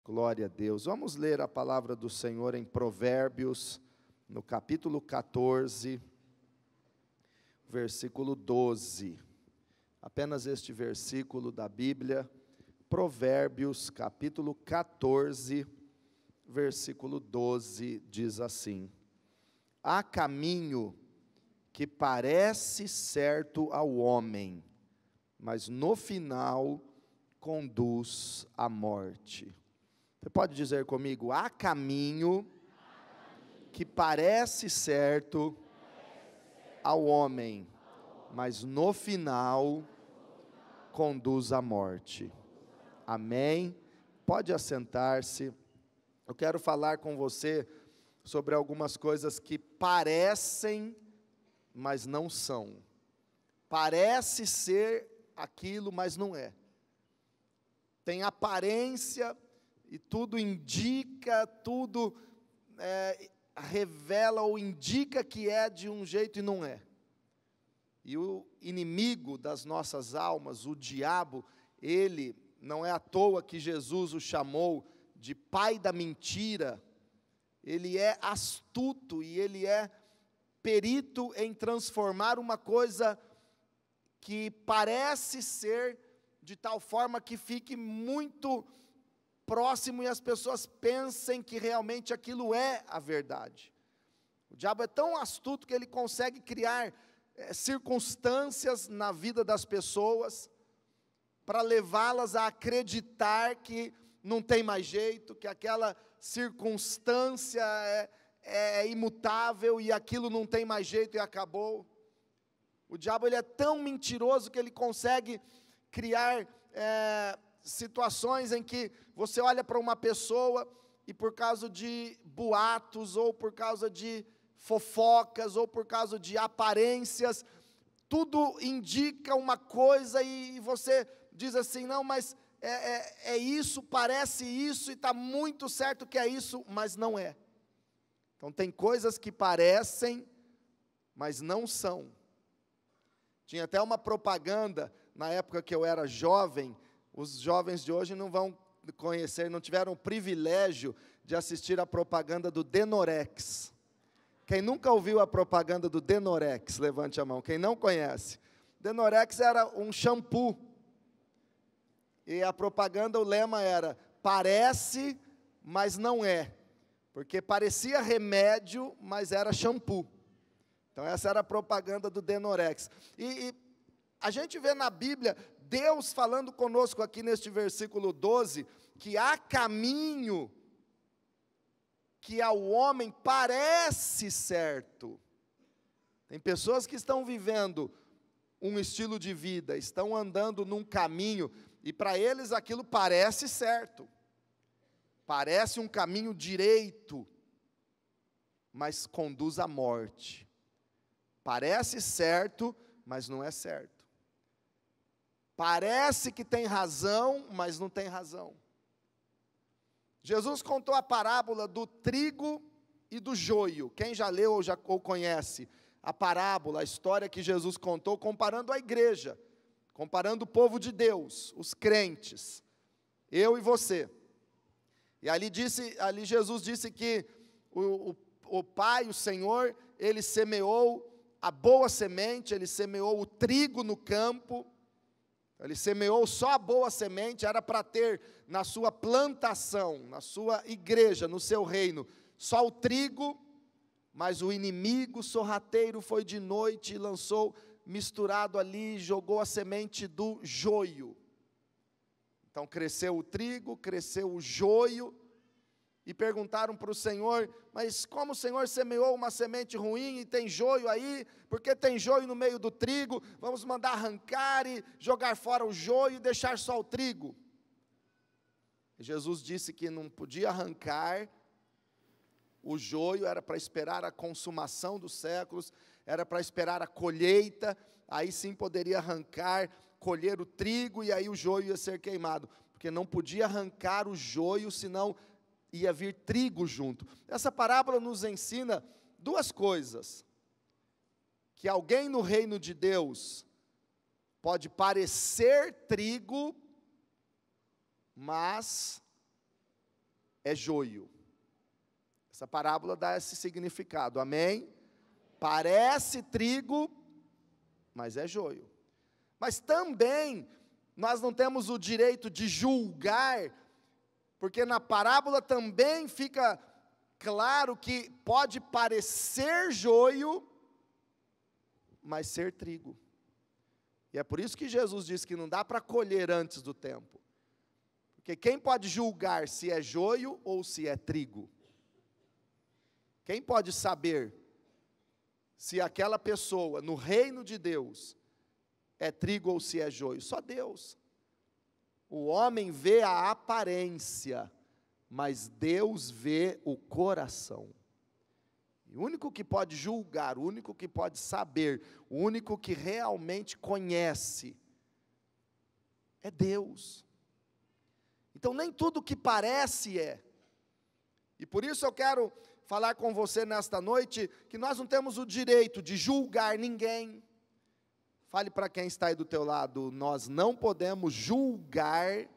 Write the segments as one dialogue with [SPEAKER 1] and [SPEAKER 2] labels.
[SPEAKER 1] Glória a Deus. Vamos ler a palavra do Senhor em Provérbios, no capítulo 14, versículo 12. Apenas este versículo da Bíblia, Provérbios, capítulo 14, versículo 12, diz assim: Há caminho que parece certo ao homem, mas no final conduz à morte. Você pode dizer comigo: há caminho que parece certo ao homem, mas no final conduz à morte. Amém? Pode assentar-se. Eu quero falar com você sobre algumas coisas que parecem, mas não são. Parece ser aquilo, mas não é. Tem aparência e tudo indica, tudo revela ou indica que é de um jeito e não é. E o inimigo das nossas almas, o diabo, ele, não é à toa que Jesus o chamou de pai da mentira. Ele é astuto e ele é perito em transformar uma coisa que parece ser de tal forma que fique muito próximo e as pessoas pensem que realmente aquilo é a verdade. O diabo é tão astuto que ele consegue criar circunstâncias na vida das pessoas para levá-las a acreditar que não tem mais jeito, que aquela circunstância é imutável e aquilo não tem mais jeito e acabou. O diabo ele é tão mentiroso que ele consegue criar situações em que você olha para uma pessoa e por causa de boatos, ou por causa de fofocas, ou por causa de aparências, tudo indica uma coisa e você diz assim: não, mas é isso, parece isso e está muito certo que é isso, mas não é. Então tem coisas que parecem, mas não são. Tinha até uma propaganda, na época que eu era jovem, os jovens de hoje não vão conhecer, não tiveram o privilégio de assistir a propaganda do Denorex. Quem nunca ouviu a propaganda do Denorex, levante a mão. Quem não conhece? Denorex era um shampoo. E a propaganda, o lema era: parece, mas não é. Porque parecia remédio, mas era shampoo. Então essa era a propaganda do Denorex. E a gente vê na Bíblia Deus falando conosco aqui neste versículo 12, que há caminho que ao homem parece certo. Tem pessoas que estão vivendo um estilo de vida, estão andando num caminho, e para eles aquilo parece certo. Parece um caminho direito, mas conduz à morte. Parece certo, mas não é certo. Parece que tem razão, mas não tem razão. Jesus contou a parábola do trigo e do joio. Quem já leu ou conhece a parábola, a história que Jesus contou, comparando a igreja, comparando o povo de Deus, os crentes, eu e você. E ali Jesus disse que o Pai, o Senhor, Ele semeou a boa semente, Ele semeou o trigo no campo. Ele semeou só a boa semente, era para ter na sua plantação, na sua igreja, no seu reino, só o trigo, mas o inimigo sorrateiro foi de noite e lançou misturado ali, jogou a semente do joio. Então cresceu o trigo, cresceu o joio, e perguntaram para o Senhor: mas como o Senhor semeou uma semente ruim e tem joio aí? Porque tem joio no meio do trigo? Vamos mandar arrancar e jogar fora o joio e deixar só o trigo. E Jesus disse que não podia arrancar o joio, era para esperar a consumação dos séculos, era para esperar a colheita, aí sim poderia arrancar, colher o trigo, e aí o joio ia ser queimado, porque não podia arrancar o joio, senão ia vir trigo junto. Essa parábola nos ensina duas coisas: que alguém no reino de Deus pode parecer trigo, mas é joio. Essa parábola dá esse significado, amém? Parece trigo, mas é joio. Mas também, nós não temos o direito de julgar, porque na parábola também fica claro que pode parecer joio, mas ser trigo. E é por isso que Jesus disse que não dá para colher antes do tempo. Porque quem pode julgar se é joio ou se é trigo? Quem pode saber se aquela pessoa no reino de Deus é trigo ou se é joio? Só Deus. O homem vê a aparência, mas Deus vê o coração. E o único que pode julgar, o único que pode saber, o único que realmente conhece, é Deus. Então nem tudo que parece é. E por isso eu quero falar com você nesta noite, que nós não temos o direito de julgar ninguém. Fale para quem está aí do teu lado, nós não podemos julgar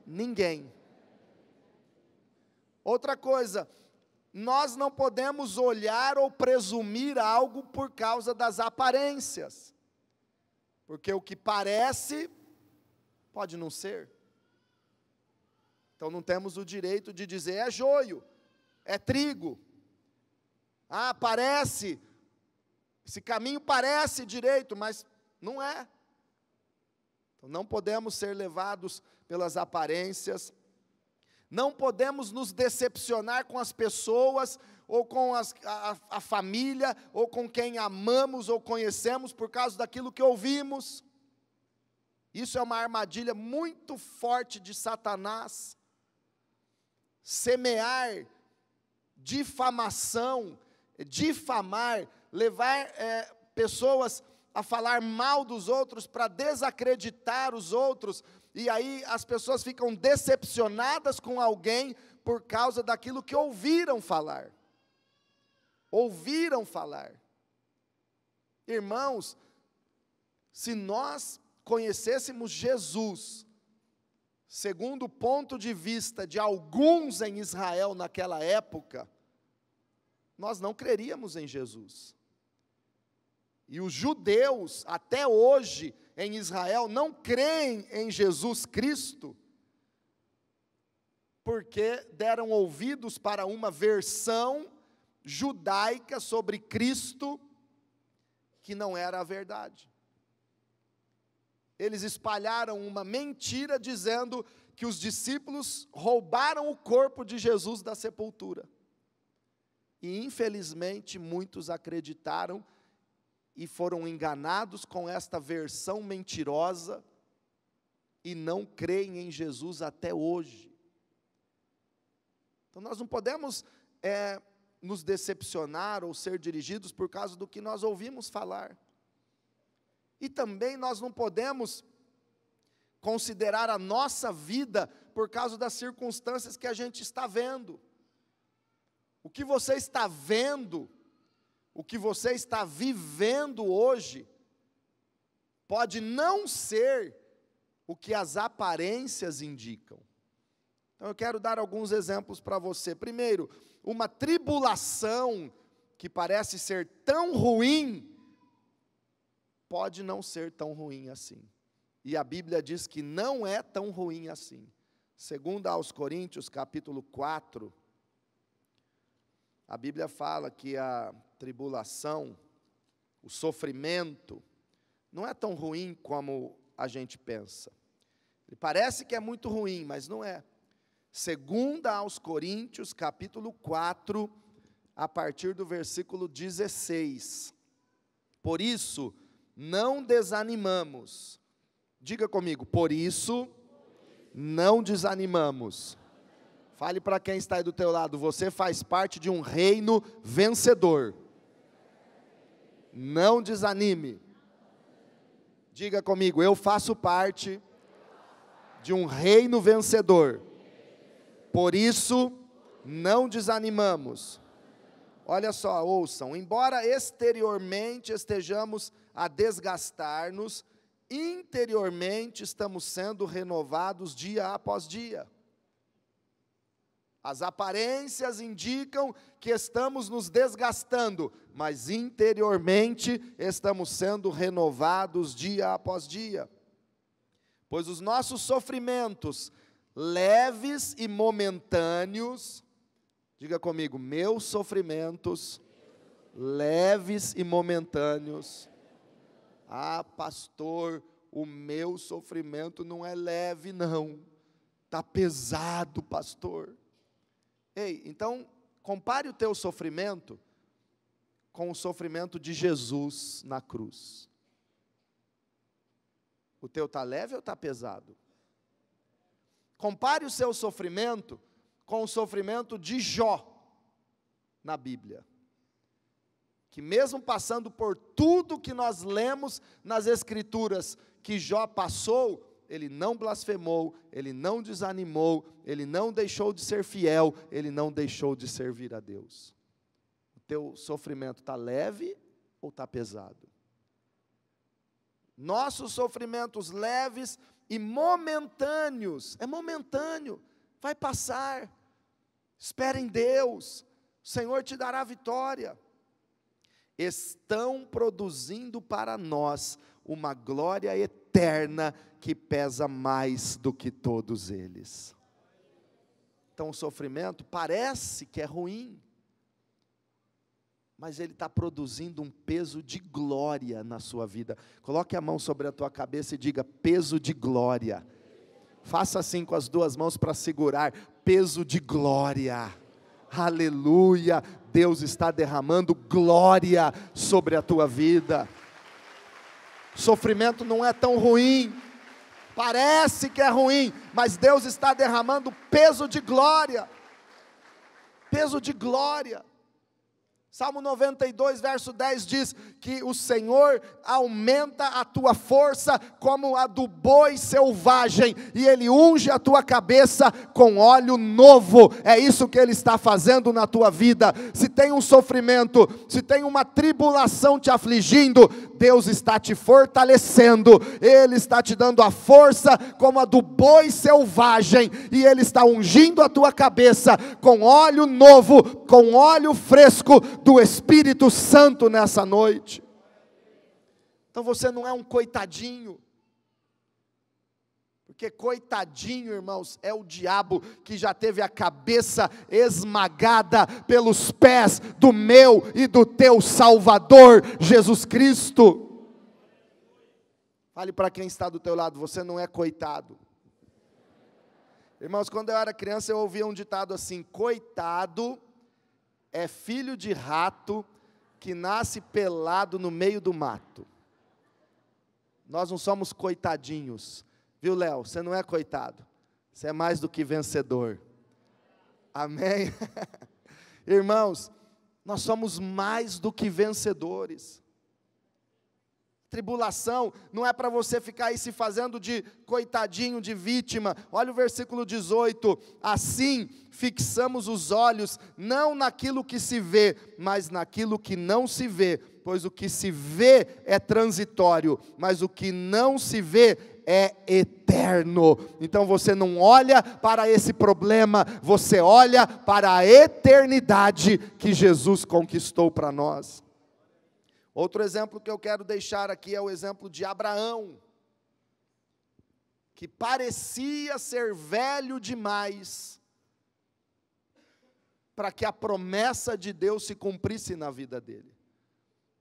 [SPEAKER 1] ninguém. Outra coisa, nós não podemos olhar ou presumir algo por causa das aparências, porque o que parece, pode não ser. Então não temos o direito de dizer, é joio, é trigo, parece, esse caminho parece direito, mas não é. Então não podemos ser levados pelas aparências, não podemos nos decepcionar com as pessoas, ou com a família, ou com quem amamos ou conhecemos por causa daquilo que ouvimos. Isso é uma armadilha muito forte de Satanás. Semear difamação, difamar, levar pessoas a falar mal dos outros, para desacreditar os outros, e aí as pessoas ficam decepcionadas com alguém por causa daquilo que ouviram falar. Ouviram falar. Irmãos, se nós conhecêssemos Jesus, segundo o ponto de vista de alguns em Israel naquela época, nós não creríamos em Jesus. E os judeus, até hoje, em Israel, não creem em Jesus Cristo, porque deram ouvidos para uma versão judaica sobre Cristo, que não era a verdade. Eles espalharam uma mentira, dizendo que os discípulos roubaram o corpo de Jesus da sepultura. E, infelizmente, muitos acreditaram e foram enganados com esta versão mentirosa, e não creem em Jesus até hoje. Então nós não podemos nos decepcionar ou ser dirigidos por causa do que nós ouvimos falar. E também nós não podemos considerar a nossa vida por causa das circunstâncias que a gente está vendo. O que você está vendo, o que você está vivendo hoje, pode não ser o que as aparências indicam. Então eu quero dar alguns exemplos para você. Primeiro, uma tribulação que parece ser tão ruim, pode não ser tão ruim assim. E a Bíblia diz que não é tão ruim assim. Segundo aos Coríntios, capítulo 4, a Bíblia fala que a tribulação, o sofrimento, não é tão ruim como a gente pensa. Ele parece que é muito ruim, mas não é. Segunda aos Coríntios, capítulo 4, a partir do versículo 16. Por isso, não desanimamos. Diga comigo, por isso, não desanimamos. Fale para quem está aí do teu lado, você faz parte de um reino vencedor. Não desanime. Diga comigo, eu faço parte de um reino vencedor. Por isso, não desanimamos. Olha só, ouçam, embora exteriormente estejamos a desgastar-nos, interiormente estamos sendo renovados dia após dia. As aparências indicam que estamos nos desgastando, mas interiormente estamos sendo renovados dia após dia. Pois os nossos sofrimentos, leves e momentâneos, diga comigo, meus sofrimentos, leves e momentâneos. Ah, pastor, o meu sofrimento não é leve não, está pesado, pastor. Ei, então, compare o teu sofrimento com o sofrimento de Jesus na cruz. O teu está leve ou está pesado? Compare o seu sofrimento com o sofrimento de Jó na Bíblia. Que mesmo passando por tudo que nós lemos nas Escrituras que Jó passou, ele não blasfemou, ele não desanimou, ele não deixou de ser fiel, ele não deixou de servir a Deus. O teu sofrimento está leve ou está pesado? Nossos sofrimentos leves e momentâneos, é momentâneo, vai passar, espera em Deus, o Senhor te dará vitória. Estão produzindo para nós uma glória eterna que pesa mais do que todos eles. Então o sofrimento parece que é ruim, mas ele está produzindo um peso de glória na sua vida. Coloque a mão sobre a tua cabeça e diga, peso de glória. Faça assim com as duas mãos para segurar, peso de glória. Aleluia, Deus está derramando glória sobre a tua vida. Sofrimento não é tão ruim, parece que é ruim, mas Deus está derramando peso de glória. Peso de glória. Salmo 92, verso 10 diz que o Senhor aumenta a tua força como a do boi selvagem, e Ele unge a tua cabeça com óleo novo. É isso que Ele está fazendo na tua vida. Se tem um sofrimento, se tem uma tribulação te afligindo, Deus está te fortalecendo, Ele está te dando a força como a do boi selvagem, e Ele está ungindo a tua cabeça com óleo novo, com óleo fresco do Espírito Santo nessa noite. Então você não é um coitadinho, porque coitadinho, irmãos, é o diabo que já teve a cabeça esmagada pelos pés do meu e do teu Salvador, Jesus Cristo. Fale para quem está do teu lado, você não é coitado. Irmãos, quando eu era criança eu ouvia um ditado assim, coitado é filho de rato que nasce pelado no meio do mato. Nós não somos coitadinhos, viu, Léo? Você não é coitado, você é mais do que vencedor. Amém? Irmãos, nós somos mais do que vencedores. Tribulação não é para você ficar aí se fazendo de coitadinho, de vítima. Olha o versículo 18, assim fixamos os olhos, não naquilo que se vê, mas naquilo que não se vê, pois o que se vê é transitório, mas o que não se vê é eterno. Então você não olha para esse problema, você olha para a eternidade que Jesus conquistou para nós. Outro exemplo que eu quero deixar aqui é o exemplo de Abraão, que parecia ser velho demais para que a promessa de Deus se cumprisse na vida dele.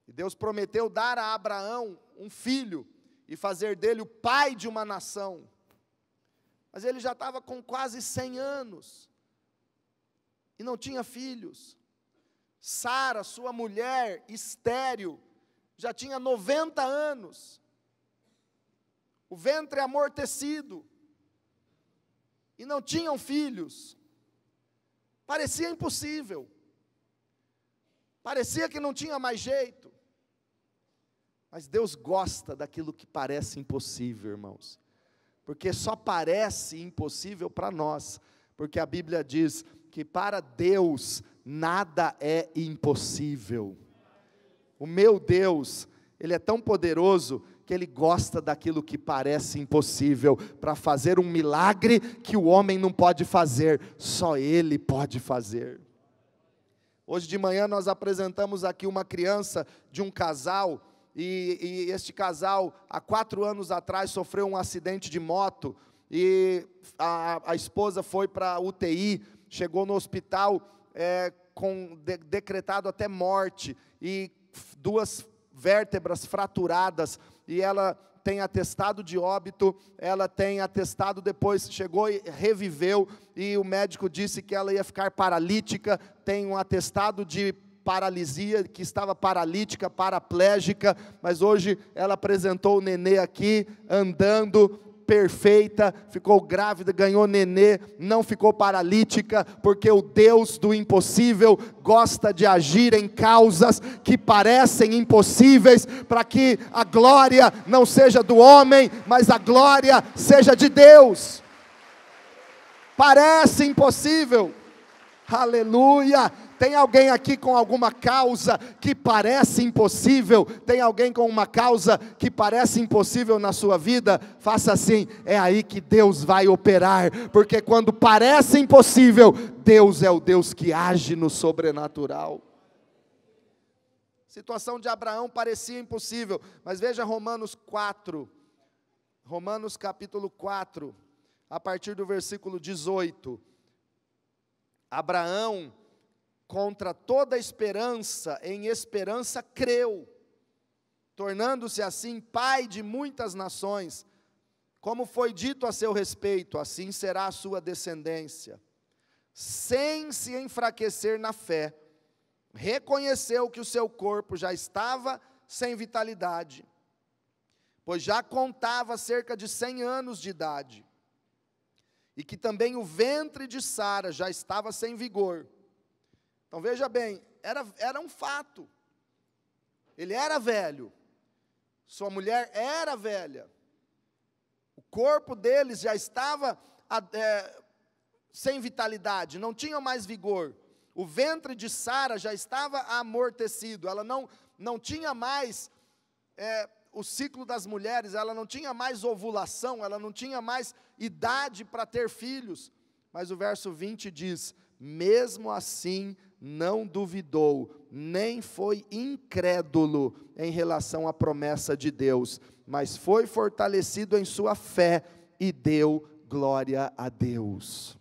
[SPEAKER 1] E Deus prometeu dar a Abraão um filho e fazer dele o pai de uma nação. Mas ele já estava com quase 100 anos e não tinha filhos. Sara, sua mulher, estéril, já tinha 90 anos, o ventre amortecido, e não tinham filhos. Parecia impossível, parecia que não tinha mais jeito, mas Deus gosta daquilo que parece impossível, irmãos, porque só parece impossível para nós, porque a Bíblia diz que para Deus nada é impossível. O meu Deus, Ele é tão poderoso que Ele gosta daquilo que parece impossível, para fazer um milagre que o homem não pode fazer, só Ele pode fazer. Hoje de manhã nós apresentamos aqui uma criança de um casal, e este casal, há 4 anos atrás, sofreu um acidente de moto, e a esposa foi para a UTI, chegou no hospital decretado até morte, e 2 vértebras fraturadas, e ela tem atestado de óbito, ela tem atestado depois, chegou e reviveu, e o médico disse que ela ia ficar paralítica, tem um atestado de paralisia, que estava paralítica, paraplégica, mas hoje ela apresentou o nenê aqui, andando, perfeita, ficou grávida, ganhou nenê, não ficou paralítica, porque o Deus do impossível gosta de agir em causas que parecem impossíveis, para que a glória não seja do homem, mas a glória seja de Deus. Parece impossível, aleluia. Tem alguém aqui com alguma causa que parece impossível? Tem alguém com uma causa que parece impossível na sua vida? Faça assim, é aí que Deus vai operar, porque quando parece impossível, Deus é o Deus que age no sobrenatural. A situação de Abraão parecia impossível, mas veja Romanos 4, Romanos capítulo 4, a partir do versículo 18. Abraão, contra toda esperança, em esperança creu, tornando-se assim pai de muitas nações, como foi dito a seu respeito, assim será a sua descendência. Sem se enfraquecer na fé, reconheceu que o seu corpo já estava sem vitalidade, pois já contava cerca de 100 anos de idade, e que também o ventre de Sara já estava sem vigor. Então veja bem, era um fato, ele era velho, sua mulher era velha, o corpo deles já estava sem vitalidade, não tinha mais vigor, o ventre de Sara já estava amortecido, ela não tinha mais o ciclo das mulheres, ela não tinha mais ovulação, ela não tinha mais idade para ter filhos, mas o verso 20 diz, mesmo assim não duvidou, nem foi incrédulo em relação à promessa de Deus, mas foi fortalecido em sua fé e deu glória a Deus.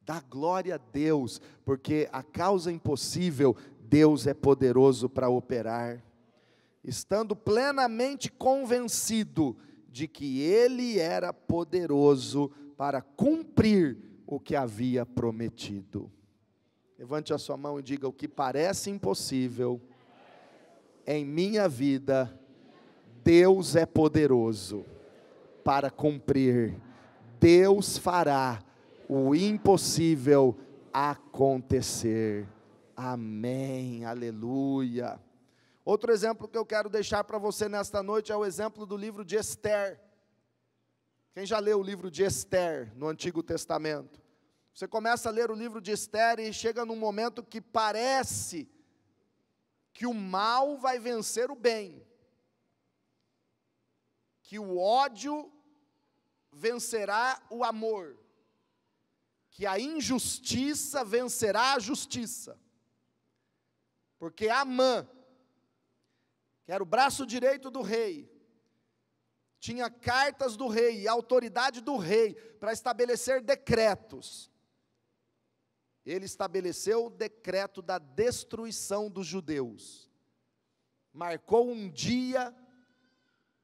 [SPEAKER 1] Dá glória a Deus, porque a causa impossível, Deus é poderoso para operar, estando plenamente convencido de que Ele era poderoso para cumprir o que havia prometido. Levante a sua mão e diga, o que parece impossível, em minha vida, Deus é poderoso para cumprir. Deus fará o impossível acontecer. Amém, aleluia. Outro exemplo que eu quero deixar para você nesta noite é o exemplo do livro de Esther. Quem já leu o livro de Esther no Antigo Testamento? Você começa a ler o livro de Esther e chega num momento que parece que o mal vai vencer o bem, que o ódio vencerá o amor, que a injustiça vencerá a justiça, porque Amã, que era o braço direito do rei, tinha cartas do rei e autoridade do rei para estabelecer decretos. Ele estabeleceu o decreto da destruição dos judeus, marcou um dia,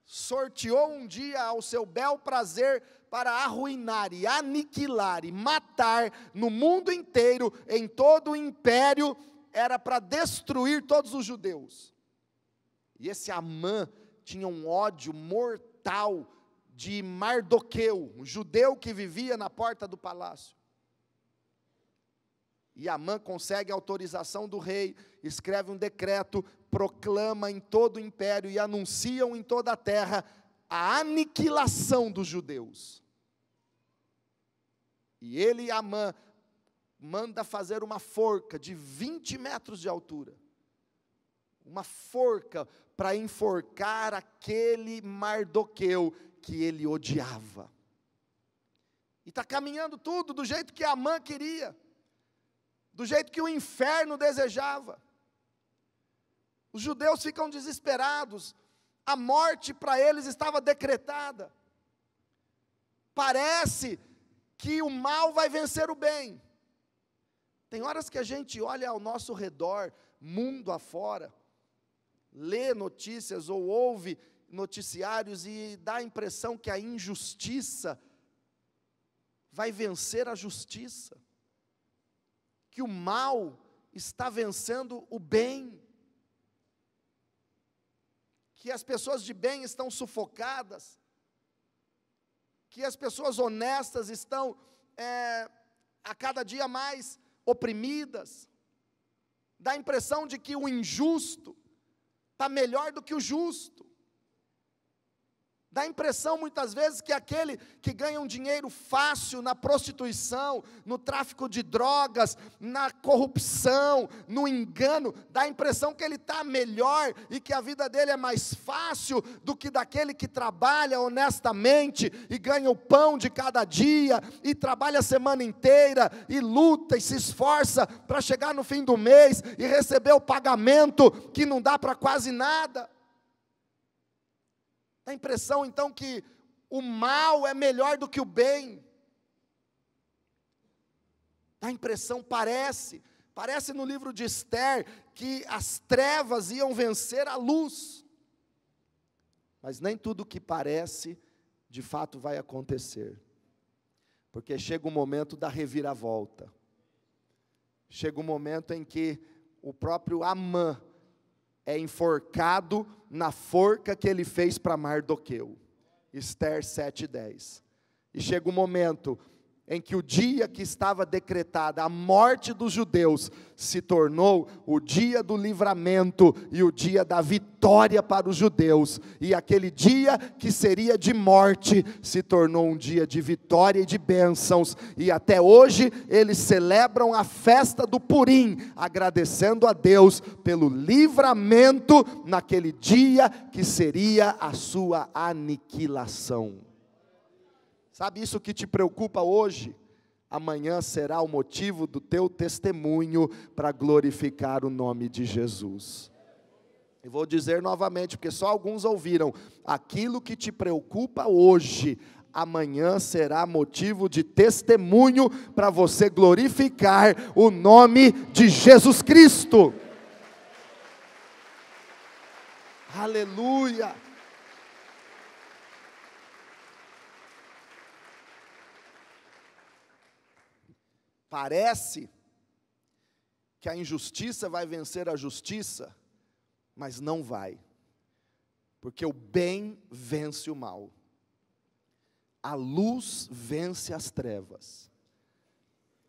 [SPEAKER 1] sorteou um dia ao seu bel prazer para arruinar e aniquilar e matar no mundo inteiro, em todo o império, era para destruir todos os judeus. E esse Amã tinha um ódio mortal de Mardoqueu, um judeu que vivia na porta do palácio. E Amã consegue a autorização do rei, escreve um decreto, proclama em todo o império e anunciam em toda a terra a aniquilação dos judeus. E ele, Amã, manda fazer uma forca de 20 metros de altura. uma forca para enforcar aquele Mardoqueu que ele odiava. E está caminhando tudo do jeito que Amã queria, do jeito que o inferno desejava. Os judeus ficam desesperados, a morte para eles estava decretada. Parece que o mal vai vencer o bem. Tem horas que a gente olha ao nosso redor, mundo afora, lê notícias ou ouve noticiários e dá a impressão que a injustiça vai vencer a justiça, que o mal está vencendo o bem, que as pessoas de bem estão sufocadas, que as pessoas honestas estão a cada dia mais oprimidas. Dá a impressão de que o injusto está melhor do que o justo. Dá a impressão muitas vezes que aquele que ganha um dinheiro fácil na prostituição, no tráfico de drogas, na corrupção, no engano, dá a impressão que ele está melhor e que a vida dele é mais fácil do que daquele que trabalha honestamente e ganha o pão de cada dia e trabalha a semana inteira e luta e se esforça para chegar no fim do mês e receber o pagamento que não dá para quase nada. Dá a impressão então que o mal é melhor do que o bem. Dá a impressão, parece no livro de Esther, que as trevas iam vencer a luz. Mas nem tudo o que parece, de fato vai acontecer. Porque chega o momento da reviravolta. Chega o momento em que o próprio Amã é enforcado na forca que ele fez para Mardoqueu. Esther 7:10. E chega o momento em que o dia que estava decretada a morte dos judeus se tornou o dia do livramento e o dia da vitória para os judeus, e aquele dia que seria de morte se tornou um dia de vitória e de bênçãos, e até hoje eles celebram a festa do Purim, agradecendo a Deus pelo livramento naquele dia que seria a sua aniquilação. Sabe, isso que te preocupa hoje, amanhã será o motivo do teu testemunho para glorificar o nome de Jesus. E vou dizer novamente, porque só alguns ouviram, aquilo que te preocupa hoje, amanhã será motivo de testemunho para você glorificar o nome de Jesus Cristo. Aleluia! Parece que a injustiça vai vencer a justiça, mas não vai, porque o bem vence o mal, a luz vence as trevas,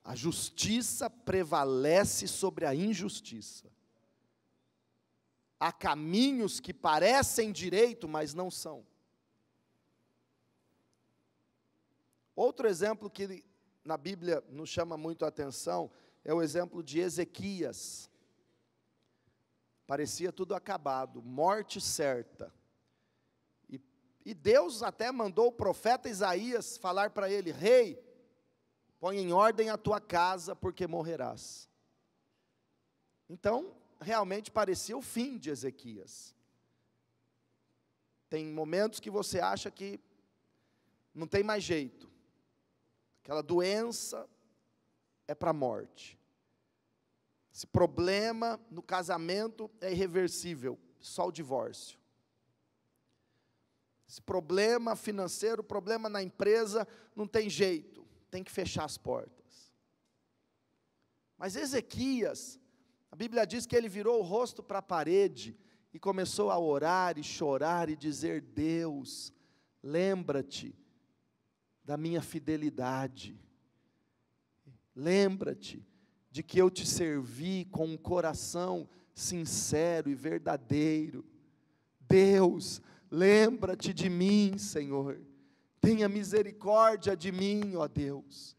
[SPEAKER 1] a justiça prevalece sobre a injustiça. Há caminhos que parecem direito, mas não são. Outro exemplo que na Bíblia nos chama muito a atenção, é o exemplo de Ezequias. Parecia tudo acabado, morte certa. E Deus até mandou o profeta Isaías falar para ele: rei, põe em ordem a tua casa, porque morrerás. Então, realmente parecia o fim de Ezequias. Tem momentos que você acha que não tem mais jeito. Aquela doença é para a morte. Esse problema no casamento é irreversível, só o divórcio. Esse problema financeiro, problema na empresa, não tem jeito, tem que fechar as portas. Mas Ezequias, a Bíblia diz que ele virou o rosto para a parede e começou a orar e chorar e dizer: Deus, lembra-te da minha fidelidade, lembra-te de que eu te servi com um coração sincero e verdadeiro. Deus, lembra-te de mim, Senhor, tenha misericórdia de mim, ó Deus.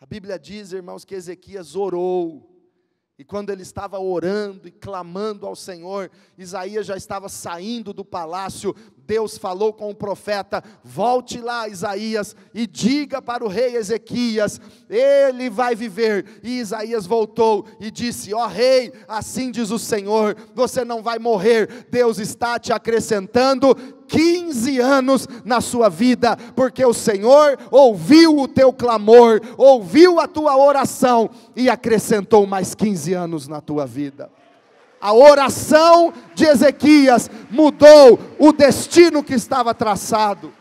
[SPEAKER 1] A Bíblia diz, irmãos, que Ezequias orou, E quando ele estava orando e clamando ao Senhor, Isaías já estava saindo do palácio. Deus falou com o profeta: volte lá, Isaías, e diga para o rei Ezequias, ele vai viver. E Isaías voltou e disse: ó rei, assim diz o Senhor, você não vai morrer, Deus está te acrescentando 15 anos na sua vida, porque o Senhor ouviu o teu clamor, ouviu a tua oração, e acrescentou mais 15 anos na tua vida. A oração de Ezequias mudou o destino que estava traçado.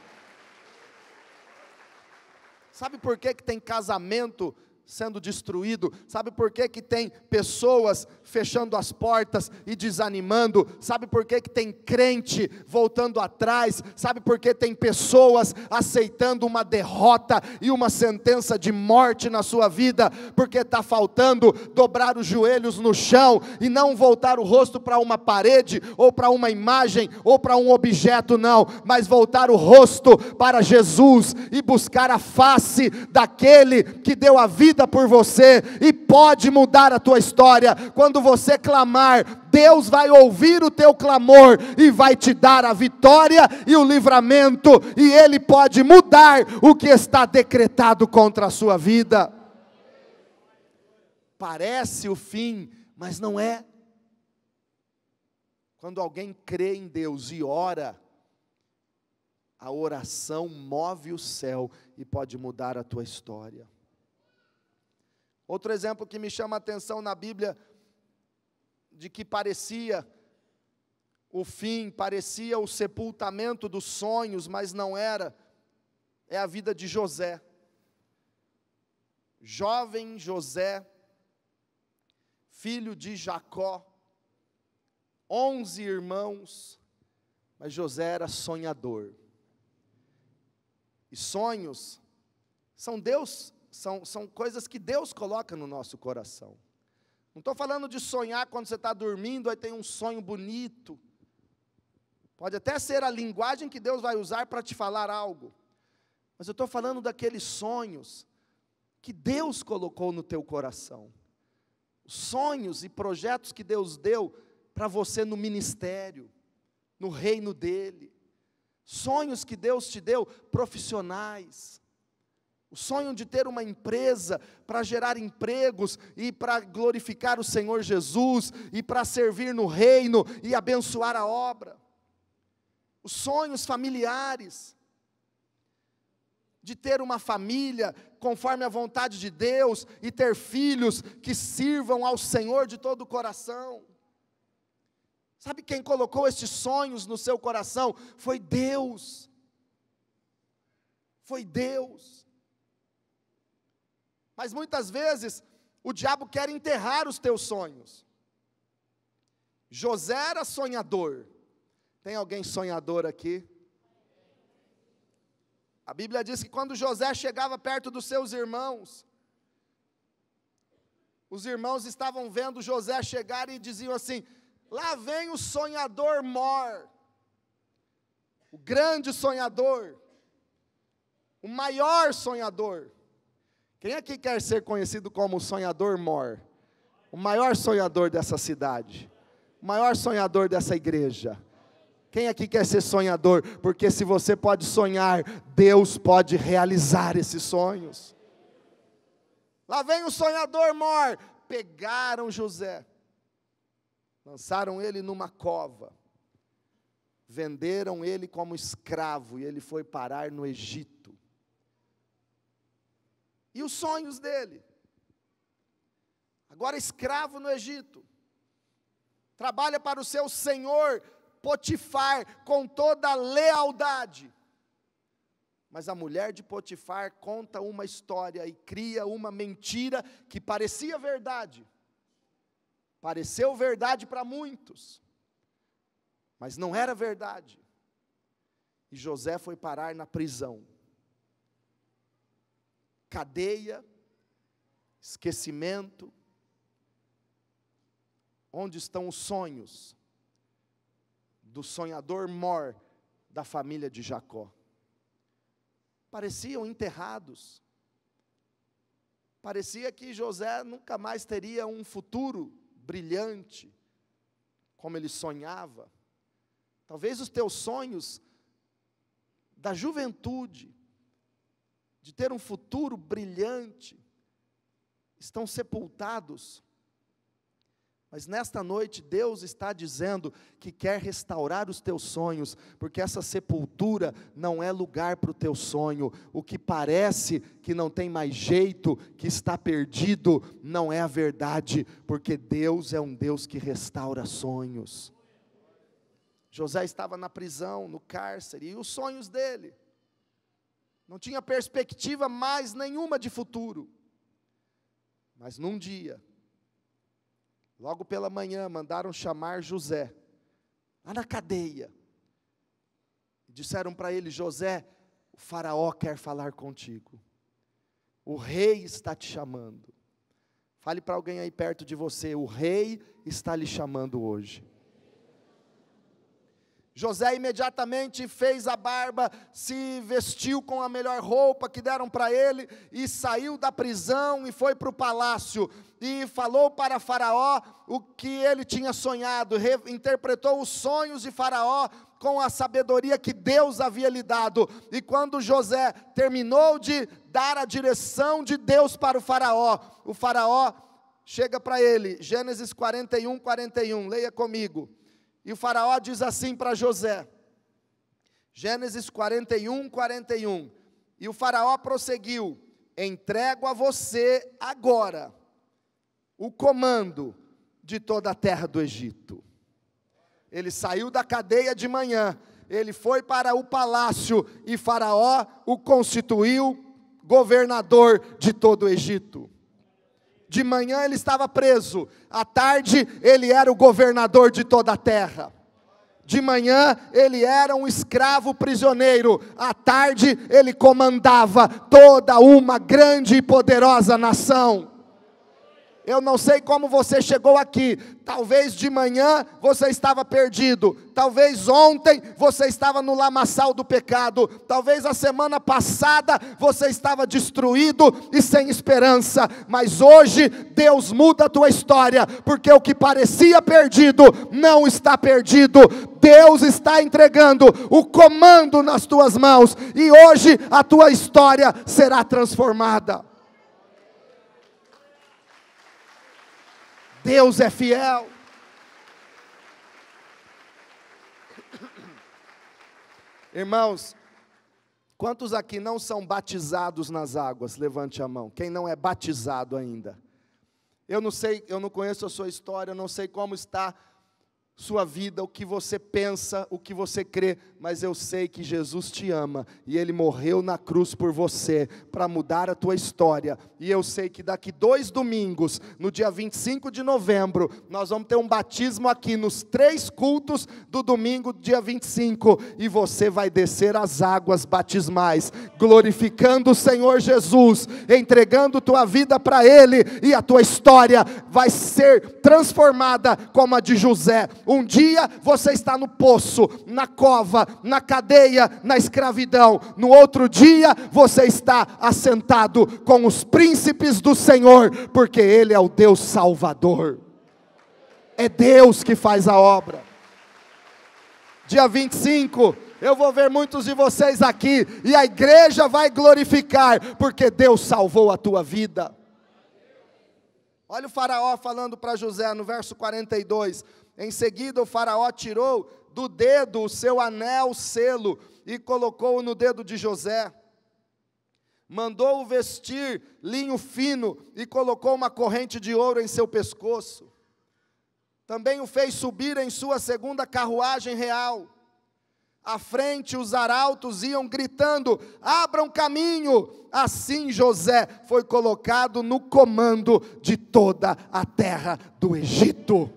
[SPEAKER 1] Sabe por que tem casamento sendo destruído? Sabe por que tem pessoas fechando as portas e desanimando? Sabe por que tem crente voltando atrás? Sabe por que tem pessoas aceitando uma derrota e uma sentença de morte na sua vida? Porque está faltando dobrar os joelhos no chão e não voltar o rosto para uma parede, ou para uma imagem, ou para um objeto, não, mas voltar o rosto para Jesus e buscar a face daquele que deu a vida por você e pode mudar a tua história. Quando você clamar, Deus vai ouvir o teu clamor e vai te dar a vitória e o livramento, e Ele pode mudar o que está decretado contra a sua vida. Parece o fim, mas não é. Quando alguém crê em Deus e ora, a oração move o céu e pode mudar a tua história. Outro exemplo que me chama a atenção na Bíblia, de que parecia o fim, parecia o sepultamento dos sonhos, mas não era, é a vida de José. Jovem José, filho de Jacó, 11 irmãos, mas José era sonhador. E sonhos são coisas que Deus coloca no nosso coração. Não estou falando de sonhar quando você está dormindo, aí tem um sonho bonito. Pode até ser a linguagem que Deus vai usar para te falar algo. Mas eu estou falando daqueles sonhos que Deus colocou no teu coração. Sonhos e projetos que Deus deu para você no ministério, no reino dEle. Sonhos que Deus te deu profissionais. O sonho de ter uma empresa para gerar empregos e para glorificar o Senhor Jesus e para servir no reino e abençoar a obra. Os sonhos familiares, de ter uma família conforme a vontade de Deus e ter filhos que sirvam ao Senhor de todo o coração. Sabe quem colocou estes sonhos no seu coração? Foi Deus. Foi Deus. Mas muitas vezes o diabo quer enterrar os teus sonhos. José era sonhador. Tem alguém sonhador aqui? A Bíblia diz que quando José chegava perto dos seus irmãos, os irmãos estavam vendo José chegar e diziam assim: lá vem o sonhador mor, o grande sonhador, o maior sonhador. Quem aqui quer ser conhecido como o sonhador mor? O maior sonhador dessa cidade, o maior sonhador dessa igreja. Quem aqui quer ser sonhador? Porque se você pode sonhar, Deus pode realizar esses sonhos. Lá vem o sonhador mor. Pegaram José, lançaram ele numa cova, venderam ele como escravo, e ele foi parar no Egito. E os sonhos dele? Agora escravo no Egito, trabalha para o seu senhor Potifar com toda a lealdade. Mas a mulher de Potifar conta uma história e cria uma mentira que parecia verdade. Pareceu verdade para muitos, mas não era verdade. E José foi parar na prisão. Cadeia, esquecimento. Onde estão os sonhos do sonhador mor da família de Jacó? Pareciam enterrados, Parecia que José nunca mais teria um futuro brilhante, como ele sonhava. Talvez os teus sonhos da juventude, de ter um futuro brilhante, estão sepultados. Mas nesta noite Deus está dizendo que quer restaurar os teus sonhos, porque essa sepultura não é lugar para o teu sonho. O que parece que não tem mais jeito, que está perdido, não é a verdade, porque Deus é um Deus que restaura sonhos. José estava na prisão, no cárcere, e os sonhos dele, não tinha perspectiva mais nenhuma de futuro. Mas num dia, logo pela manhã, mandaram chamar José, lá na cadeia. Disseram para ele: José, o faraó quer falar contigo. O rei está te chamando. Fale para alguém aí perto de você: o rei está lhe chamando hoje. José imediatamente fez a barba, se vestiu com a melhor roupa que deram para ele, e saiu da prisão e foi para o palácio, e falou para Faraó o que ele tinha sonhado, interpretou os sonhos de Faraó com a sabedoria que Deus havia lhe dado. E quando José terminou de dar a direção de Deus para o Faraó chega para ele, Gênesis 41, 41, leia comigo. E o faraó diz assim para José, Gênesis 41, 41, e o faraó prosseguiu: entrego a você agora o comando de toda a terra do Egito. Ele saiu da cadeia de manhã, ele foi para o palácio, e Faraó o constituiu governador de todo o Egito. De manhã ele estava preso, à tarde ele era o governador de toda a terra. De manhã ele era um escravo prisioneiro, à tarde ele comandava toda uma grande e poderosa nação. Eu não sei como você chegou aqui, talvez de manhã você estava perdido, talvez ontem você estava no lamaçal do pecado, talvez a semana passada você estava destruído e sem esperança, mas hoje Deus muda a tua história, porque o que parecia perdido não está perdido. Deus está entregando o comando nas tuas mãos, e hoje a tua história será transformada. Deus é fiel. Irmãos, quantos aqui não são batizados nas águas? Levante a mão. Quem não é batizado ainda? Eu não sei, eu não conheço a sua história, eu não sei como está sua vida, o que você pensa, o que você crê, mas eu sei que Jesus te ama, e Ele morreu na cruz por você, para mudar a tua história, e eu sei que daqui 2 domingos, no dia 25 de novembro, nós vamos ter um batismo aqui, nos 3 cultos do domingo, dia 25, e você vai descer as águas batismais, glorificando o Senhor Jesus, entregando tua vida para Ele, e a tua história vai ser transformada como a de José. Um dia você está no poço, na cova, na cadeia, na escravidão. No outro dia você está assentado com os príncipes do Senhor, porque Ele é o Deus Salvador. É Deus que faz a obra. Dia 25, eu vou ver muitos de vocês aqui, e a igreja vai glorificar, porque Deus salvou a tua vida. Olha o faraó falando para José no verso 42, em seguida o faraó tirou do dedo o seu anel selo e colocou-o no dedo de José. Mandou-o vestir linho fino e colocou uma corrente de ouro em seu pescoço. Também o fez subir em sua segunda carruagem real. À frente os arautos iam gritando: abram caminho. Assim José foi colocado no comando de toda a terra do Egito.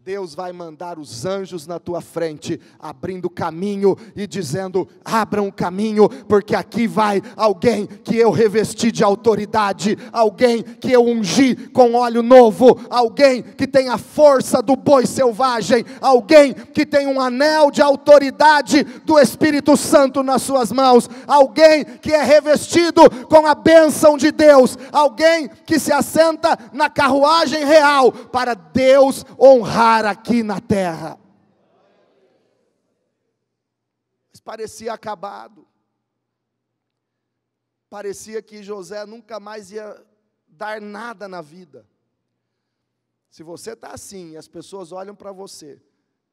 [SPEAKER 1] Deus vai mandar os anjos na tua frente, abrindo caminho e dizendo: abram o caminho, porque aqui vai alguém que eu revesti de autoridade, alguém que eu ungi com óleo novo, alguém que tem a força do boi selvagem, alguém que tem um anel de autoridade do Espírito Santo nas suas mãos, alguém que é revestido com a bênção de Deus, alguém que se assenta na carruagem real, para Deus honrar aqui na terra. Mas parecia acabado. Parecia que José nunca mais ia dar nada na vida. Se você está assim, as pessoas olham para você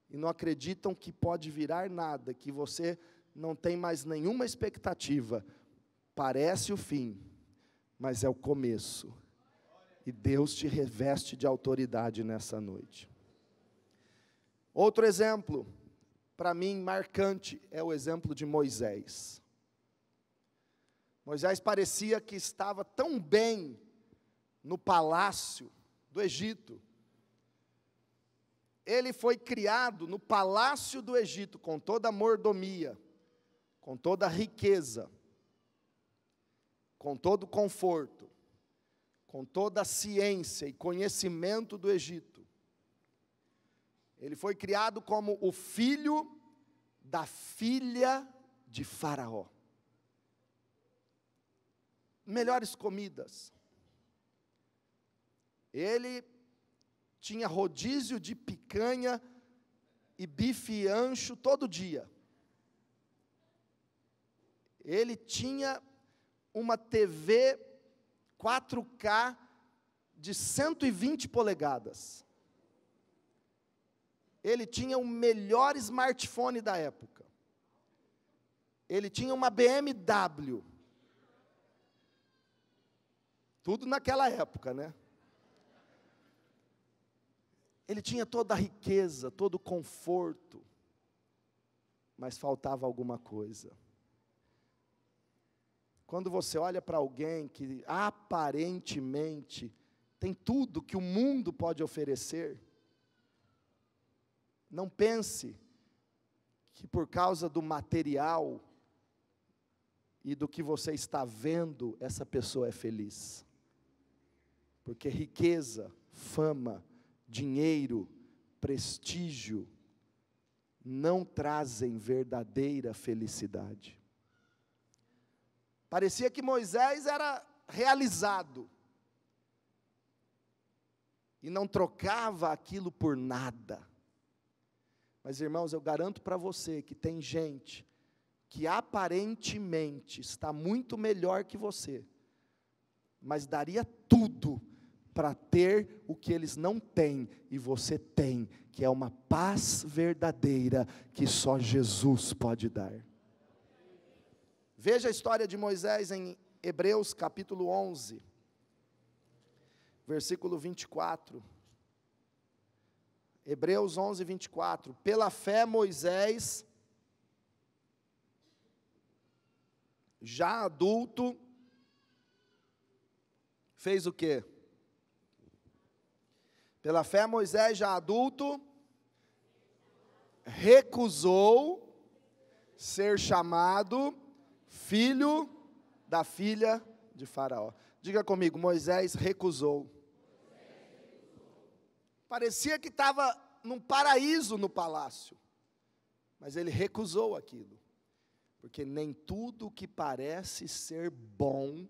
[SPEAKER 1] e não acreditam que pode virar nada, que você não tem mais nenhuma expectativa, parece o fim, mas é o começo. E Deus te reveste de autoridade nessa noite. Outro exemplo, para mim marcante, é o exemplo de Moisés. Moisés parecia que estava tão bem no palácio do Egito. Ele foi criado no palácio do Egito, com toda a mordomia, com toda a riqueza, com todo o conforto, com toda a ciência e conhecimento do Egito. Ele foi criado como o filho da filha de Faraó. Melhores comidas. Ele tinha rodízio de picanha e bife ancho todo dia. Ele tinha uma TV 4K de 120 polegadas. Ele tinha o melhor smartphone da época. Ele tinha uma BMW. Tudo naquela época, né? Ele tinha toda a riqueza, todo o conforto, mas faltava alguma coisa. Quando você olha para alguém que aparentemente tem tudo que o mundo pode oferecer, não pense que por causa do material e do que você está vendo, essa pessoa é feliz. Porque riqueza, fama, dinheiro, prestígio, não trazem verdadeira felicidade. Parecia que Moisés era realizado, e não trocava aquilo por nada. Mas, irmãos, eu garanto para você que tem gente que aparentemente está muito melhor que você, mas daria tudo para ter o que eles não têm e você tem, que é uma paz verdadeira que só Jesus pode dar. Veja a história de Moisés em Hebreus capítulo 11, versículo 24. Hebreus 11, 24. Pela fé Moisés, já adulto, fez o quê? Pela fé Moisés, já adulto, recusou ser chamado filho da filha de Faraó. Diga comigo, Moisés recusou. Parecia que estava num paraíso no palácio, mas ele recusou aquilo, porque nem tudo que parece ser bom,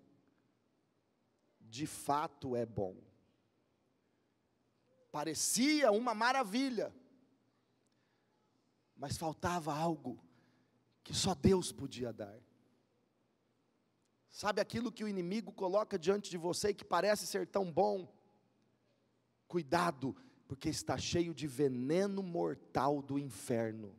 [SPEAKER 1] de fato é bom. Parecia uma maravilha, mas faltava algo que só Deus podia dar. Sabe aquilo que o inimigo coloca diante de você e que parece ser tão bom? Cuidado, porque está cheio de veneno mortal do inferno.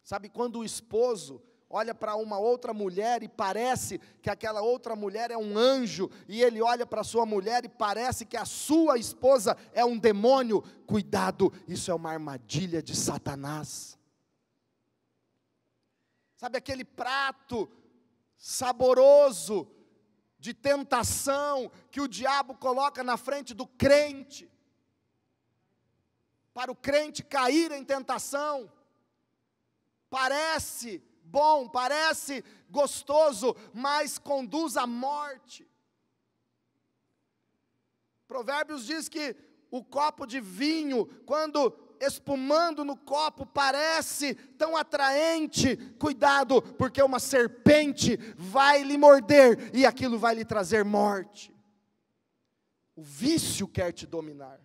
[SPEAKER 1] Sabe quando o esposo olha para uma outra mulher e parece que aquela outra mulher é um anjo, e ele olha para a sua mulher e parece que a sua esposa é um demônio? Cuidado, isso é uma armadilha de Satanás. Sabe aquele prato saboroso de tentação que o diabo coloca na frente do crente? para o crente cair em tentação. Parece bom, parece gostoso, mas conduz à morte. Provérbios diz que o copo de vinho, quando espumando no copo, parece tão atraente. Cuidado, porque uma serpente vai lhe morder e aquilo vai lhe trazer morte. O vício quer te dominar.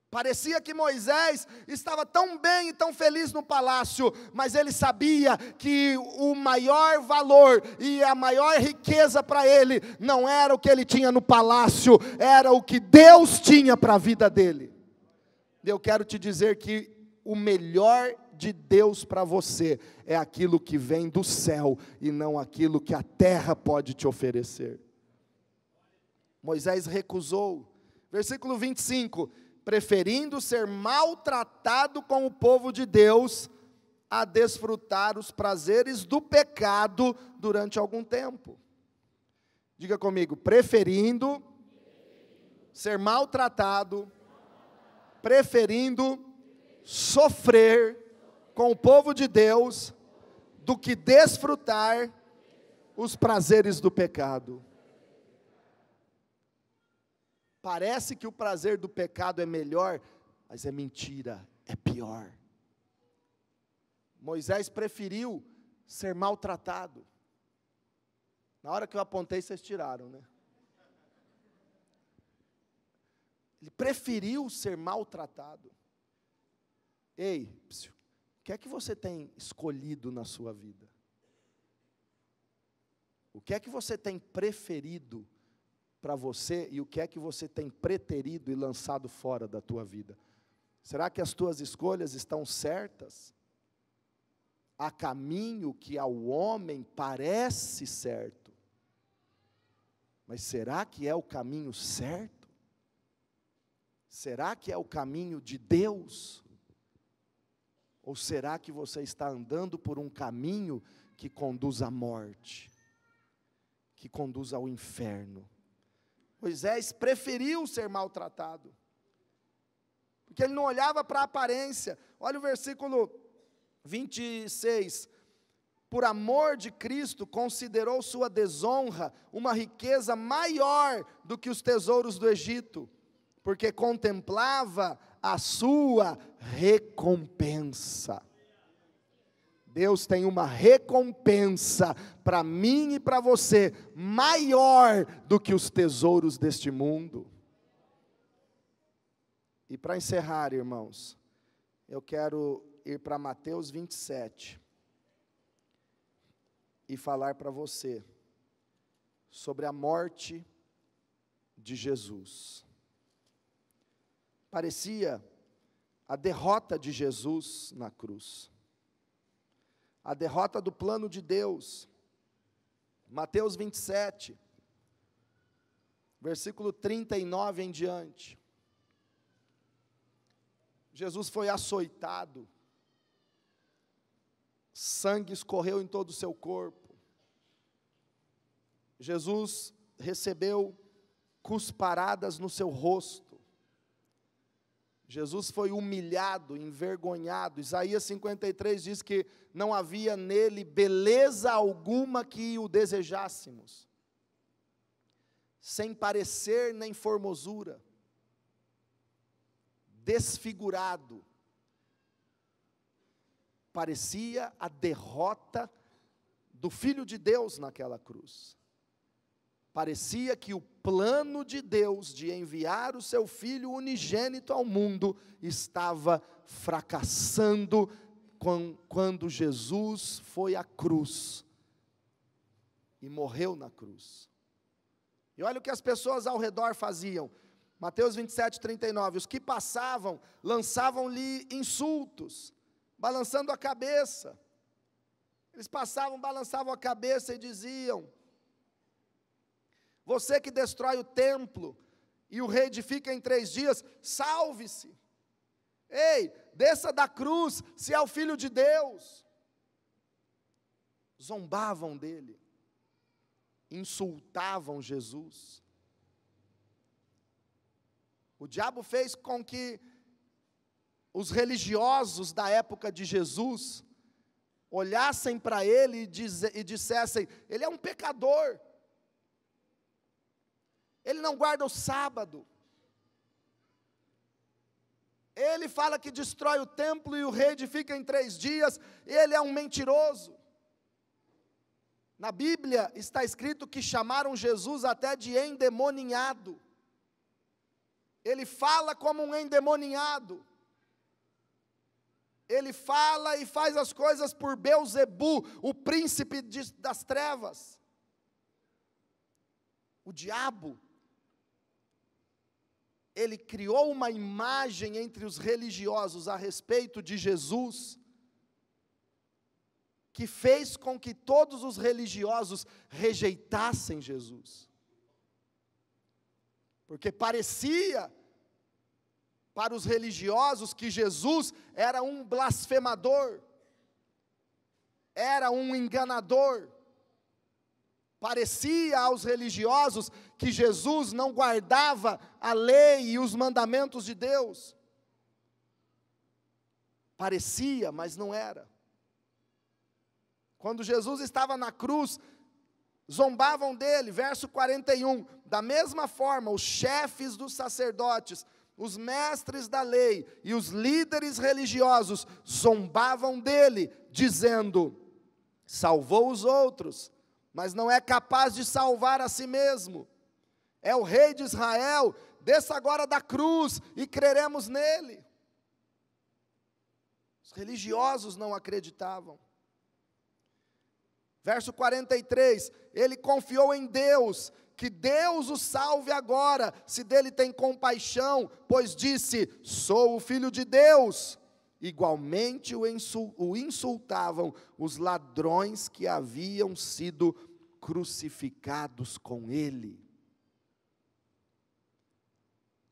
[SPEAKER 1] Parecia que Moisés estava tão bem e tão feliz no palácio, mas ele sabia que o maior valor e a maior riqueza para ele não era o que ele tinha no palácio, era o que Deus tinha para a vida dele. Eu quero te dizer que o melhor de Deus para você é aquilo que vem do céu e não aquilo que a terra pode te oferecer. Moisés recusou. Versículo 25: preferindo ser maltratado com o povo de Deus, a desfrutar os prazeres do pecado durante algum tempo. Diga comigo: preferindo ser maltratado, preferindo sofrer com o povo de Deus, do que desfrutar os prazeres do pecado. Parece que o prazer do pecado é melhor, mas é mentira, é pior. Moisés preferiu ser maltratado. Na hora que eu apontei, vocês tiraram, né? Ele preferiu ser maltratado. Ei, o que é que você tem escolhido na sua vida? O que é que você tem preferido para você e o que é que você tem preterido e lançado fora da tua vida? Será que as tuas escolhas estão certas? Há caminho que ao homem parece certo, mas será que é o caminho certo? Será que é o caminho de Deus? Ou será que você está andando por um caminho que conduz à morte, que conduz ao inferno? Moisés preferiu ser maltratado, porque ele não olhava para a aparência. Olha o versículo 26. Por amor de Cristo, considerou sua desonra uma riqueza maior do que os tesouros do Egito, porque contemplava a sua recompensa. Deus tem uma recompensa para mim e para você, maior do que os tesouros deste mundo. E para encerrar, irmãos, eu quero ir para Mateus 27 e falar para você sobre a morte de Jesus. Parecia a derrota de Jesus na cruz, a derrota do plano de Deus. Mateus 27, versículo 39 em diante. Jesus foi açoitado, sangue escorreu em todo o seu corpo. Jesus recebeu cusparadas no seu rosto. Jesus foi humilhado, envergonhado. Isaías 53 diz que não havia nele beleza alguma que o desejássemos, sem parecer nem formosura, desfigurado. Parecia a derrota do Filho de Deus naquela cruz. Parecia que o plano de Deus de enviar o seu Filho unigênito ao mundo estava fracassando quando Jesus foi à cruz e morreu na cruz. E olha o que as pessoas ao redor faziam. Mateus 27, 39. Os que passavam lançavam-lhe insultos, balançando a cabeça. Eles passavam, balançavam a cabeça e diziam: você que destrói o templo e o reedifica em 3 dias, salve-se. Ei, desça da cruz, se é o Filho de Deus. Zombavam dele, insultavam Jesus. O diabo fez com que os religiosos da época de Jesus olhassem para ele e dissessem: ele é um pecador, ele não guarda o sábado, ele fala que destrói o templo e o reedifica em 3 dias, ele é um mentiroso. Na Bíblia está escrito que chamaram Jesus até de endemoninhado. Ele fala como um endemoninhado. Ele fala e faz as coisas por Belzebu, o príncipe das trevas. O diabo, ele criou uma imagem entre os religiosos a respeito de Jesus, que fez com que todos os religiosos rejeitassem Jesus. Porque parecia para os religiosos que Jesus era um blasfemador, era um enganador. Parecia aos religiosos que Jesus não guardava a lei e os mandamentos de Deus. Parecia, mas não era. Quando Jesus estava na cruz, zombavam dele, verso 41, da mesma forma, os chefes dos sacerdotes, os mestres da lei e os líderes religiosos zombavam dele, dizendo: salvou os outros, mas não é capaz de salvar a si mesmo. É o rei de Israel, desça agora da cruz e creremos nele. Os religiosos não acreditavam. Verso 43, ele confiou em Deus, que Deus o salve agora, se dele tem compaixão, pois disse: sou o filho de Deus. Igualmente o insultavam os ladrões que haviam sido crucificados com ele.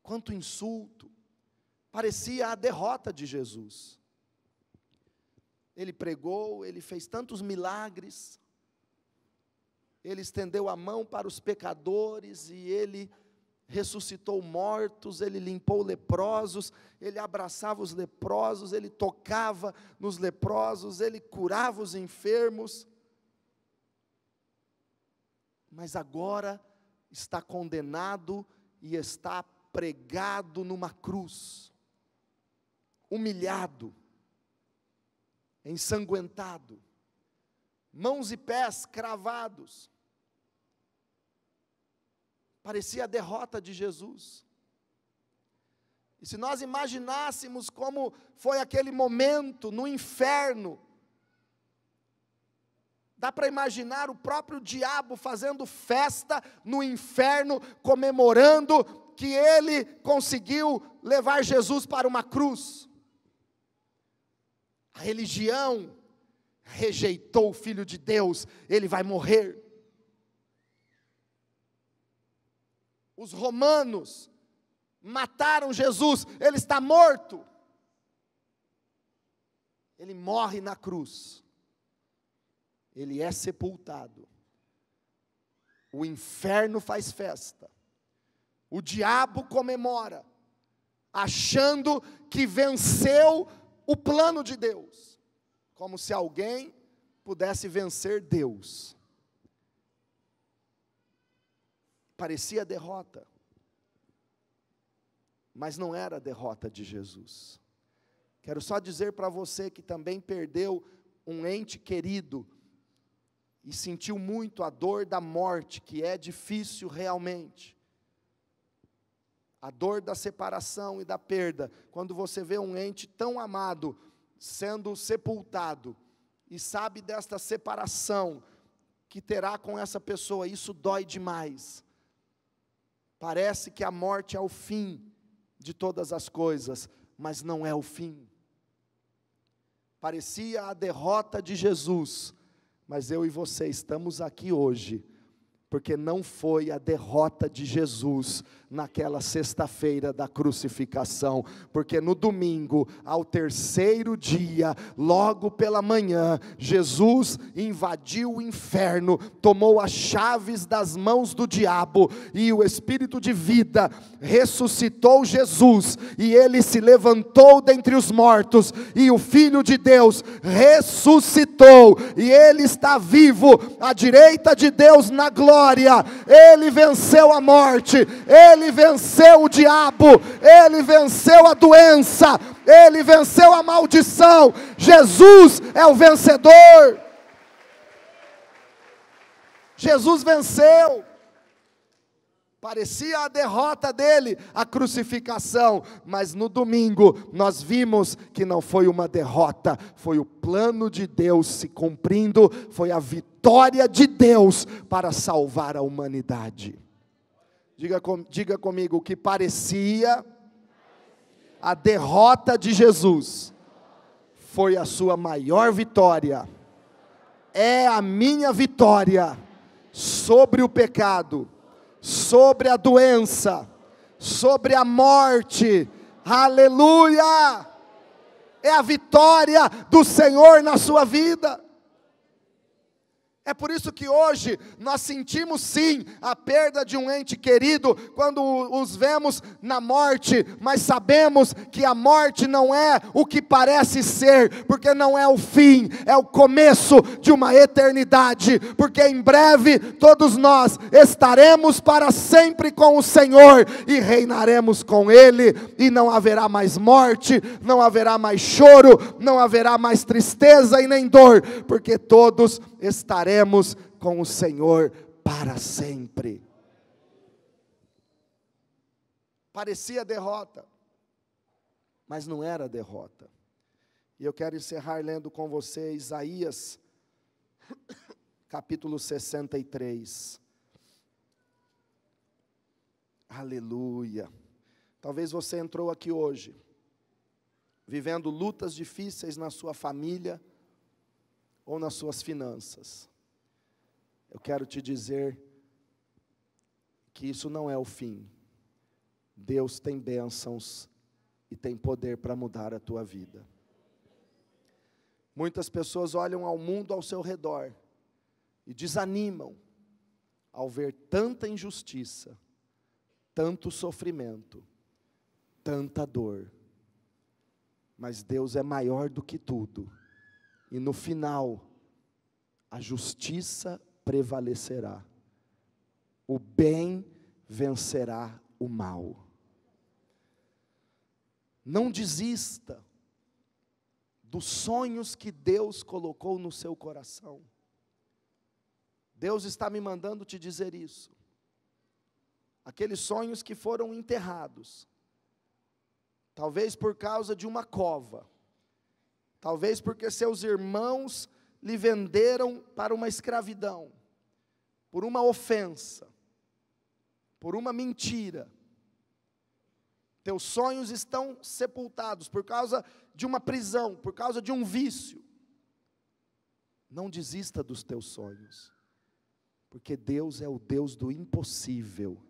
[SPEAKER 1] Quanto insulto! Parecia a derrota de Jesus. Ele pregou, ele fez tantos milagres, ele estendeu a mão para os pecadores, e ele ressuscitou mortos, ele limpou leprosos, ele abraçava os leprosos, ele tocava nos leprosos, ele curava os enfermos. Mas agora está condenado e está pregado numa cruz, humilhado, ensanguentado, mãos e pés cravados. Parecia a derrota de Jesus. E se nós imaginássemos como foi aquele momento no inferno, dá para imaginar o próprio diabo fazendo festa no inferno, comemorando que ele conseguiu levar Jesus para uma cruz. A religião rejeitou o Filho de Deus, ele vai morrer. Os romanos mataram Jesus, ele está morto. Ele morre na cruz, ele é sepultado. O inferno faz festa, o diabo comemora, achando que venceu o plano de Deus, como se alguém pudesse vencer Deus. Parecia derrota, mas não era a derrota de Jesus. Quero só dizer para você que também perdeu um ente querido e sentiu muito a dor da morte, que é difícil realmente. A dor da separação e da perda, quando você vê um ente tão amado sendo sepultado, e sabe desta separação que terá com essa pessoa, isso dói demais. Parece que a morte é o fim de todas as coisas, mas não é o fim. Parecia a derrota de Jesus, mas eu e você estamos aqui hoje, Porque não foi a derrota de Jesus naquela sexta-feira da crucificação, porque no domingo, ao terceiro dia, logo pela manhã, Jesus invadiu o inferno, tomou as chaves das mãos do diabo, e o Espírito de vida ressuscitou Jesus, e ele se levantou dentre os mortos, e o Filho de Deus ressuscitou, e ele está vivo à direita de Deus na glória. Ele venceu a morte, ele venceu o diabo, ele venceu a doença, ele venceu a maldição. Jesus é o vencedor. Jesus venceu. Parecia a derrota dele, a crucificação, mas no domingo nós vimos que não foi uma derrota, foi o plano de Deus se cumprindo, foi a vitória de Deus para salvar a humanidade. Diga comigo, que parecia a derrota de Jesus, foi a sua maior vitória, é a minha vitória sobre o pecado, sobre a doença, sobre a morte. Aleluia! É a vitória do Senhor na sua vida. É por isso que hoje nós sentimos sim a perda de um ente querido quando os vemos na morte, mas sabemos que a morte não é o que parece ser, porque não é o fim, é o começo de uma eternidade, porque em breve todos nós estaremos para sempre com o Senhor e reinaremos com Ele, e não haverá mais morte, não haverá mais choro, não haverá mais tristeza e nem dor, porque todos estaremos com o Senhor para sempre. Parecia derrota, mas não era derrota. E eu quero encerrar lendo com você Isaías, capítulo 63. Aleluia. Talvez você entrou aqui hoje, vivendo lutas difíceis na sua família, ou nas suas finanças. Eu quero te dizer que isso não é o fim. Deus tem bênçãos e tem poder para mudar a tua vida. Muitas pessoas olham ao mundo ao seu redor e desanimam ao ver tanta injustiça, tanto sofrimento, tanta dor. Mas Deus é maior do que tudo. E no final, a justiça prevalecerá, o bem vencerá o mal. Não desista dos sonhos que Deus colocou no seu coração. Deus está me mandando te dizer isso. Aqueles sonhos que foram enterrados, talvez por causa de uma cova, talvez porque seus irmãos lhe venderam para uma escravidão, por uma ofensa, por uma mentira. Teus sonhos estão sepultados por causa de uma prisão, por causa de um vício. Não desista dos teus sonhos, porque Deus é o Deus do impossível,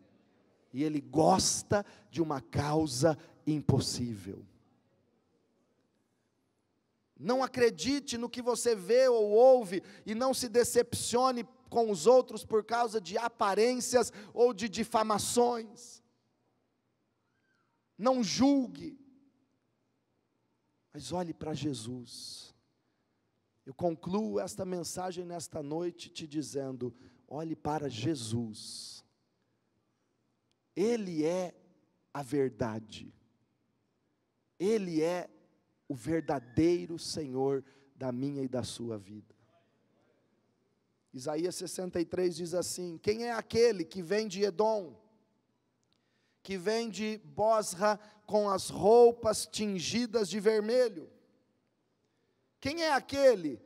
[SPEAKER 1] e Ele gosta de uma causa impossível. Não acredite no que você vê ou ouve, e não se decepcione com os outros por causa de aparências ou de difamações. Não julgue, mas olhe para Jesus. Eu concluo esta mensagem nesta noite te dizendo: olhe para Jesus. Ele é a verdade. Ele é o verdadeiro Senhor da minha e da sua vida. Isaías 63 diz assim: quem é aquele que vem de Edom, que vem de Bosra com as roupas tingidas de vermelho? Quem é aquele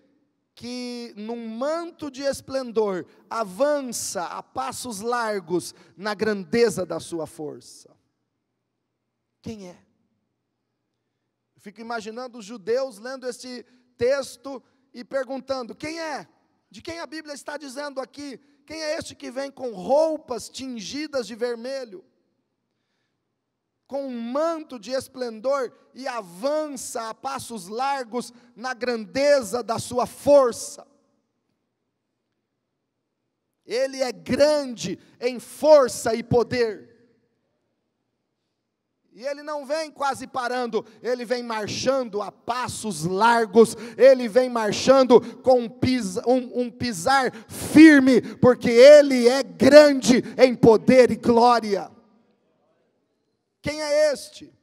[SPEAKER 1] que num manto de esplendor avança a passos largos na grandeza da sua força? Quem é? Eu fico imaginando os judeus lendo esse texto e perguntando: quem é? De quem a Bíblia está dizendo aqui Quem é este que vem com roupas tingidas de vermelho, com um manto de esplendor e avança a passos largos na grandeza da sua força? Ele é grande em força e poder. E ele não vem quase parando, ele vem marchando a passos largos, ele vem marchando com um pisar firme, porque ele é grande em poder e glória. Quem é este?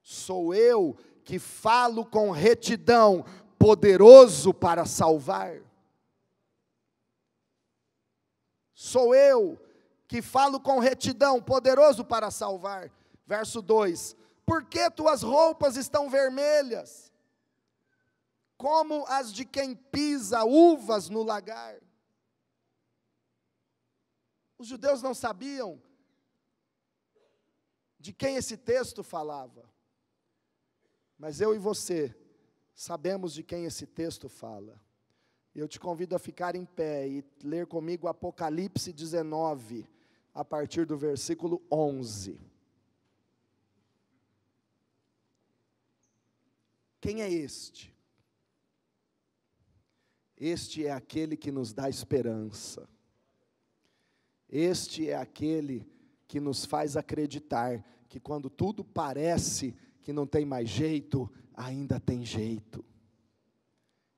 [SPEAKER 1] Sou eu que falo com retidão, poderoso para salvar. Sou eu que falo com retidão, poderoso para salvar. Verso 2: por que tuas roupas estão vermelhas, como as de quem pisa uvas no lagar? Os judeus não sabiam de quem esse texto falava, mas eu e você sabemos de quem esse texto fala. Eu te convido a ficar em pé e ler comigo Apocalipse 19, a partir do versículo 11. Quem é este? Este é aquele que nos dá esperança. Este é aquele que nos faz acreditar que quando tudo parece que não tem mais jeito, ainda tem jeito.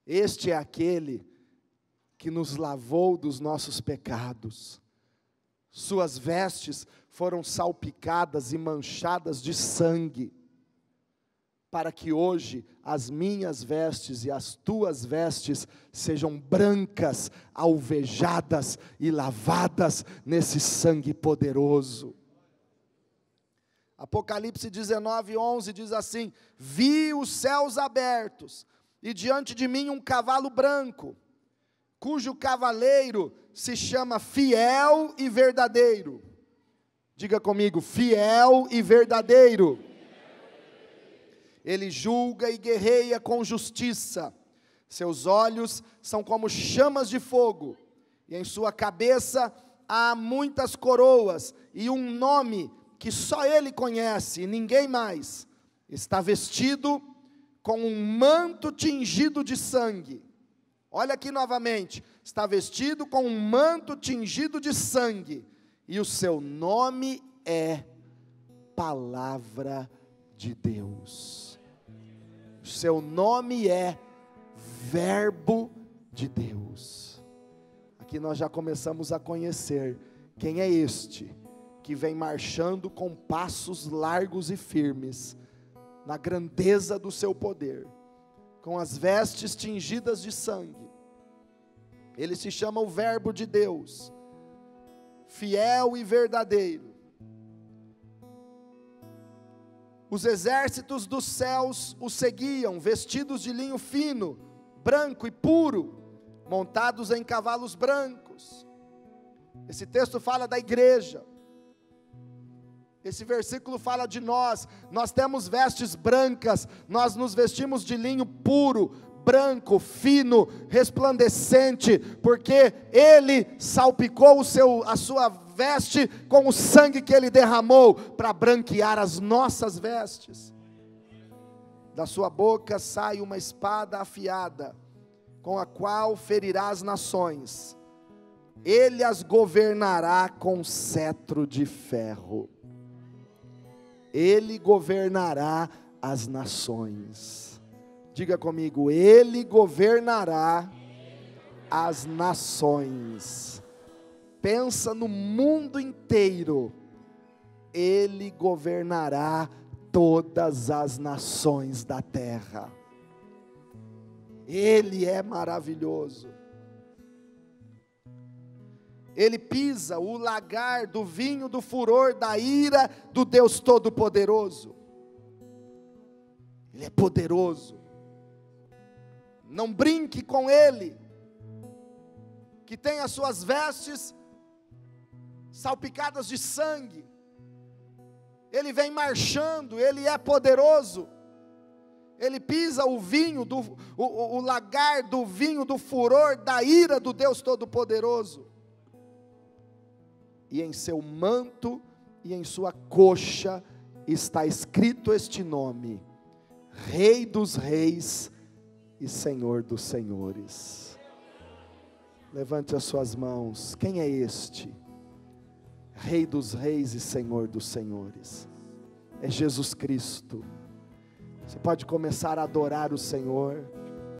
[SPEAKER 1] Este é aquele que nos lavou dos nossos pecados. Suas vestes foram salpicadas e manchadas de sangue, para que hoje as minhas vestes e as tuas vestes sejam brancas, alvejadas e lavadas nesse sangue poderoso. Apocalipse 19, 11 diz assim: vi os céus abertos, e diante de mim um cavalo branco, cujo cavaleiro se chama Fiel e Verdadeiro. Diga comigo: fiel e verdadeiro. Ele julga e guerreia com justiça. Seus olhos são como chamas de fogo, e em sua cabeça há muitas coroas, e um nome que só ele conhece, e ninguém mais. Está vestido com um manto tingido de sangue. Olha aqui novamente, está vestido com um manto tingido de sangue, e o seu nome é Palavra de Deus. O seu nome é Verbo de Deus. Aqui nós já começamos a conhecer quem é este que vem marchando com passos largos e firmes, na grandeza do seu poder, com as vestes tingidas de sangue. Ele se chama o Verbo de Deus, fiel e verdadeiro. Os exércitos dos céus o seguiam, vestidos de linho fino, branco e puro, montados em cavalos brancos. Esse texto fala da igreja. Esse versículo fala de nós. Nós temos vestes brancas, nós nos vestimos de linho puro, branco, fino, resplandecente, porque Ele salpicou a sua veste com o sangue que Ele derramou, para branquear as nossas vestes. Da sua boca sai uma espada afiada, com a qual ferirá as nações. Ele as governará com cetro de ferro. Ele governará as nações. Diga comigo: Ele governará as nações. Pensa no mundo inteiro. Ele governará todas as nações da terra. Ele é maravilhoso. Ele pisa o lagar do vinho do furor da ira do Deus Todo-Poderoso. Ele é poderoso. Não brinque com Ele, que tem as suas vestes salpicadas de sangue. Ele vem marchando, Ele é poderoso. ele pisa o vinho, o lagar do vinho do furor, da ira do Deus Todo-Poderoso. E em seu manto e em sua coxa está escrito este nome: Rei dos Reis e Senhor dos Senhores. Levante as suas mãos. Quem é este? Rei dos Reis e Senhor dos Senhores. É Jesus Cristo. Você pode começar a adorar o Senhor.